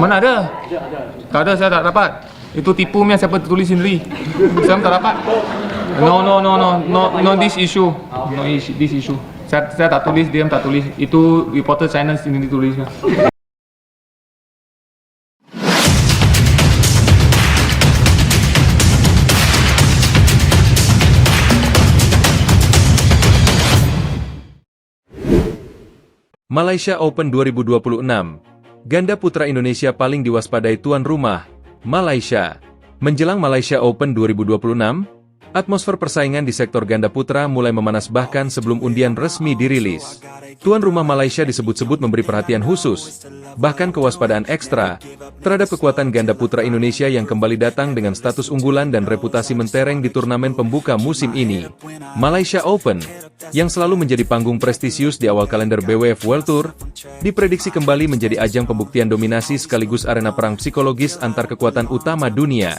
Mana ada? Tak ada, saya tak dapat. Itu tipu punya, siapa tulis sendiri. Saya tak dapat. No this issue. No this issue. Saya tak tulis, dia tak tulis. Itu reporter China sendiri tulisnya. Malaysia Open 2026. Ganda putra Indonesia paling diwaspadai tuan rumah, Malaysia. Menjelang Malaysia Open 2026, atmosfer persaingan di sektor ganda putra mulai memanas bahkan sebelum undian resmi dirilis. Tuan rumah Malaysia disebut-sebut memberi perhatian khusus, bahkan kewaspadaan ekstra, terhadap kekuatan ganda putra Indonesia yang kembali datang dengan status unggulan dan reputasi mentereng di turnamen pembuka musim ini. Malaysia Open, yang selalu menjadi panggung prestisius di awal kalender BWF World Tour, diprediksi kembali menjadi ajang pembuktian dominasi sekaligus arena perang psikologis antar kekuatan utama dunia.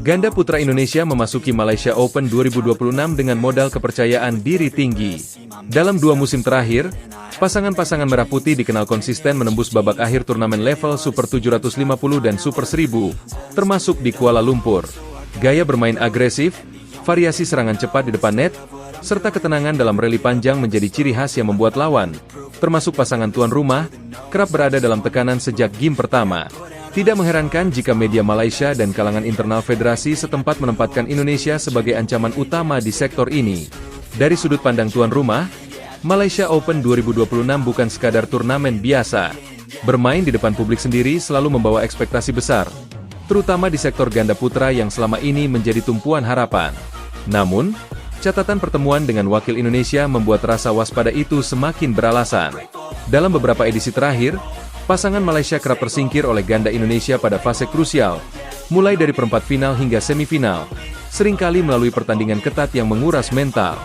Ganda putra Indonesia memasuki Malaysia Open 2026 dengan modal kepercayaan diri tinggi. Dalam 2 musim terakhir, pasangan-pasangan merah putih dikenal konsisten menembus babak akhir turnamen level Super 750 dan Super 1000, termasuk di Kuala Lumpur. Gaya bermain agresif, variasi serangan cepat di depan net, serta ketenangan dalam rally panjang menjadi ciri khas yang membuat lawan, termasuk pasangan tuan rumah, kerap berada dalam tekanan sejak game pertama. Tidak mengherankan jika media Malaysia dan kalangan internal federasi setempat menempatkan Indonesia sebagai ancaman utama di sektor ini. Dari sudut pandang tuan rumah, Malaysia Open 2026 bukan sekadar turnamen biasa. Bermain di depan publik sendiri selalu membawa ekspektasi besar, terutama di sektor ganda putra yang selama ini menjadi tumpuan harapan. Namun, catatan pertemuan dengan wakil Indonesia membuat rasa waspada itu semakin beralasan. Dalam beberapa edisi terakhir, pasangan Malaysia kerap tersingkir oleh ganda Indonesia pada fase krusial, mulai dari perempat final hingga semifinal, seringkali melalui pertandingan ketat yang menguras mental.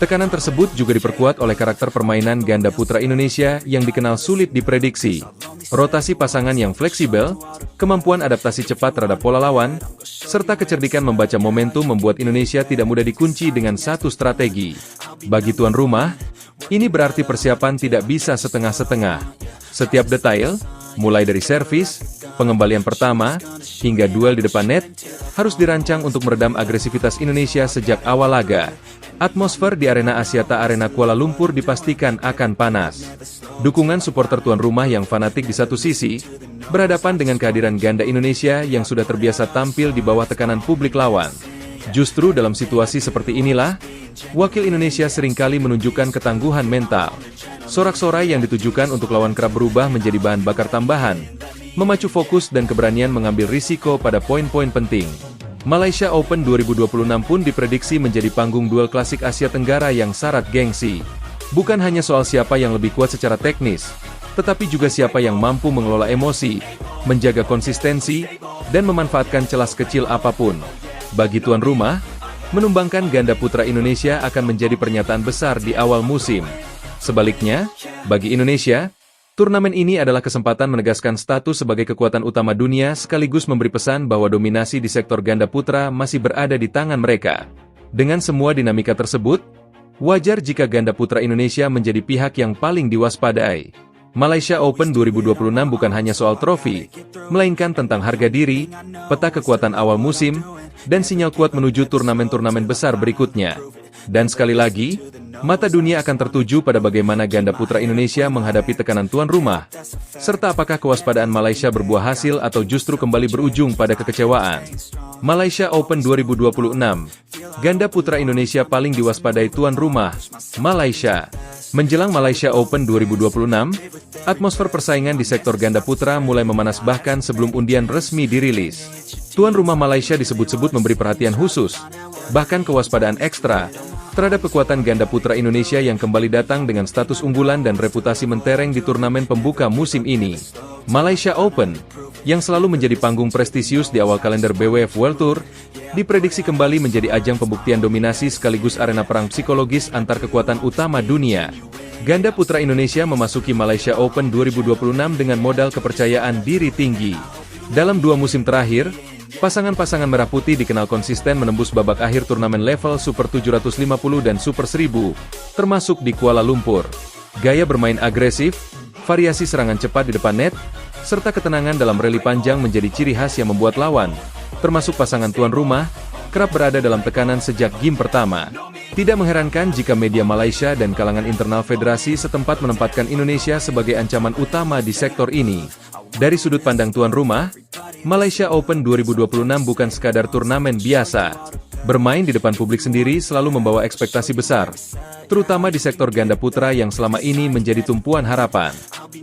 Tekanan tersebut juga diperkuat oleh karakter permainan ganda putra Indonesia yang dikenal sulit diprediksi. Rotasi pasangan yang fleksibel, kemampuan adaptasi cepat terhadap pola lawan, serta kecerdikan membaca momentum membuat Indonesia tidak mudah dikunci dengan satu strategi. Bagi tuan rumah, ini berarti persiapan tidak bisa setengah-setengah. Setiap detail, mulai dari servis, pengembalian pertama, hingga duel di depan net, harus dirancang untuk meredam agresivitas Indonesia sejak awal laga. Atmosfer di Arena Axiata Arena Kuala Lumpur dipastikan akan panas. Dukungan supporter tuan rumah yang fanatik di satu sisi, berhadapan dengan kehadiran ganda Indonesia yang sudah terbiasa tampil di bawah tekanan publik lawan. Justru dalam situasi seperti inilah, wakil Indonesia seringkali menunjukkan ketangguhan mental. Sorak-sorai yang ditujukan untuk lawan kerap berubah menjadi bahan bakar tambahan, memacu fokus dan keberanian mengambil risiko pada poin-poin penting. Malaysia Open 2026 pun diprediksi menjadi panggung duel klasik Asia Tenggara yang syarat gengsi. Bukan hanya soal siapa yang lebih kuat secara teknis, tetapi juga siapa yang mampu mengelola emosi, menjaga konsistensi, dan memanfaatkan celah kecil apapun. Bagi tuan rumah, menumbangkan ganda putra Indonesia akan menjadi pernyataan besar di awal musim. Sebaliknya, bagi Indonesia, turnamen ini adalah kesempatan menegaskan status sebagai kekuatan utama dunia sekaligus memberi pesan bahwa dominasi di sektor ganda putra masih berada di tangan mereka. Dengan semua dinamika tersebut, wajar jika ganda putra Indonesia menjadi pihak yang paling diwaspadai. Malaysia Open 2026 bukan hanya soal trofi, melainkan tentang harga diri, peta kekuatan awal musim, dan sinyal kuat menuju turnamen-turnamen besar berikutnya. Dan sekali lagi, mata dunia akan tertuju pada bagaimana ganda putra Indonesia menghadapi tekanan tuan rumah, serta apakah kewaspadaan Malaysia berbuah hasil atau justru kembali berujung pada kekecewaan. Malaysia Open 2026, ganda putra Indonesia paling diwaspadai tuan rumah, Malaysia. Menjelang Malaysia Open 2026, atmosfer persaingan di sektor ganda putra mulai memanas bahkan sebelum undian resmi dirilis. Tuan rumah Malaysia disebut-sebut memberi perhatian khusus, bahkan kewaspadaan ekstra, terhadap kekuatan ganda putra Indonesia yang kembali datang dengan status unggulan dan reputasi mentereng di turnamen pembuka musim ini. Malaysia Open, yang selalu menjadi panggung prestisius di awal kalender BWF World Tour, diprediksi kembali menjadi ajang pembuktian dominasi sekaligus arena perang psikologis antar kekuatan utama dunia. Ganda putra Indonesia memasuki Malaysia Open 2026 dengan modal kepercayaan diri tinggi. Dalam 2 musim terakhir, pasangan-pasangan merah putih dikenal konsisten menembus babak akhir turnamen level Super 750 dan Super 1000, termasuk di Kuala Lumpur. Gaya bermain agresif, variasi serangan cepat di depan net, serta ketenangan dalam rally panjang menjadi ciri khas yang membuat lawan, termasuk pasangan tuan rumah, kerap berada dalam tekanan sejak game pertama. Tidak mengherankan jika media Malaysia dan kalangan internal federasi setempat menempatkan Indonesia sebagai ancaman utama di sektor ini. Dari sudut pandang tuan rumah, Malaysia Open 2026 bukan sekadar turnamen biasa. Bermain di depan publik sendiri selalu membawa ekspektasi besar, terutama di sektor ganda putra yang selama ini menjadi tumpuan harapan.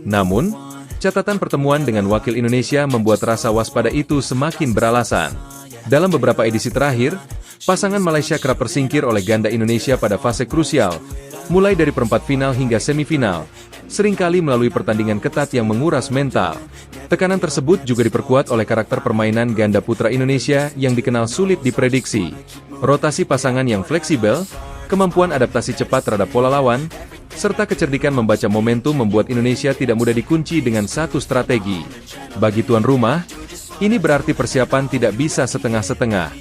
Namun, catatan pertemuan dengan wakil Indonesia membuat rasa waspada itu semakin beralasan. Dalam beberapa edisi terakhir, pasangan Malaysia kerap tersingkir oleh ganda Indonesia pada fase krusial, mulai dari perempat final hingga semifinal, seringkali melalui pertandingan ketat yang menguras mental. Tekanan tersebut juga diperkuat oleh karakter permainan ganda putra Indonesia yang dikenal sulit diprediksi. Rotasi pasangan yang fleksibel, kemampuan adaptasi cepat terhadap pola lawan, serta kecerdikan membaca momentum membuat Indonesia tidak mudah dikunci dengan satu strategi. Bagi tuan rumah, ini berarti persiapan tidak bisa setengah-setengah.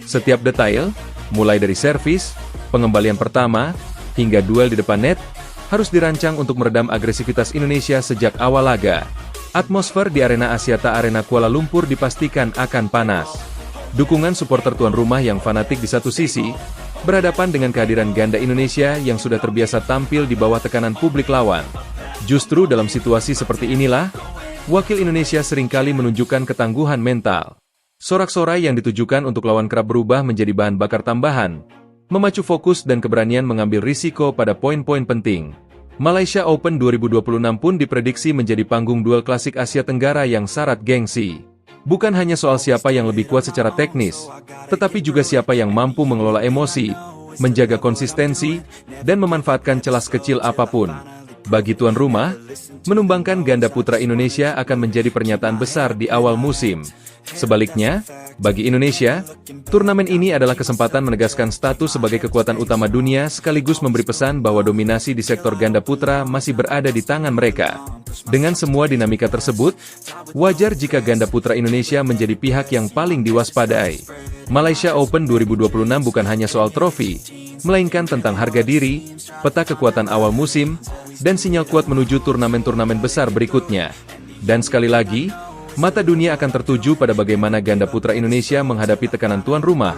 Setiap detail, mulai dari servis, pengembalian pertama, hingga duel di depan net, harus dirancang untuk meredam agresivitas Indonesia sejak awal laga. Atmosfer di Arena Axiata Arena Kuala Lumpur dipastikan akan panas. Dukungan supporter tuan rumah yang fanatik di satu sisi, berhadapan dengan kehadiran ganda Indonesia yang sudah terbiasa tampil di bawah tekanan publik lawan. Justru dalam situasi seperti inilah, wakil Indonesia seringkali menunjukkan ketangguhan mental. Sorak-sorai yang ditujukan untuk lawan kerap berubah menjadi bahan bakar tambahan, memacu fokus dan keberanian mengambil risiko pada poin-poin penting. Malaysia Open 2026 pun diprediksi menjadi panggung duel klasik Asia Tenggara yang syarat gengsi. Bukan hanya soal siapa yang lebih kuat secara teknis, tetapi juga siapa yang mampu mengelola emosi, menjaga konsistensi, dan memanfaatkan celah kecil apapun. Bagi tuan rumah, menumbangkan ganda putra Indonesia akan menjadi pernyataan besar di awal musim. Sebaliknya, bagi Indonesia, turnamen ini adalah kesempatan menegaskan status sebagai kekuatan utama dunia sekaligus memberi pesan bahwa dominasi di sektor ganda putra masih berada di tangan mereka. Dengan semua dinamika tersebut, wajar jika ganda putra Indonesia menjadi pihak yang paling diwaspadai. Malaysia Open 2026 bukan hanya soal trofi, melainkan tentang harga diri, peta kekuatan awal musim, dan sinyal kuat menuju turnamen-turnamen besar berikutnya. Dan sekali lagi, mata dunia akan tertuju pada bagaimana ganda putra Indonesia menghadapi tekanan tuan rumah,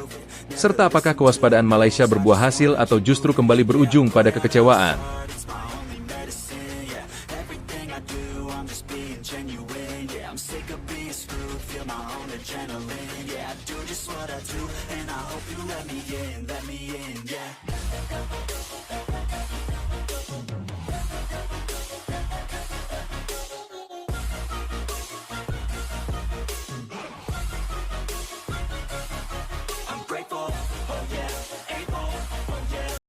serta apakah kewaspadaan Malaysia berbuah hasil atau justru kembali berujung pada kekecewaan. Yeah, I do just what I do, and I hope you let me in, yeah.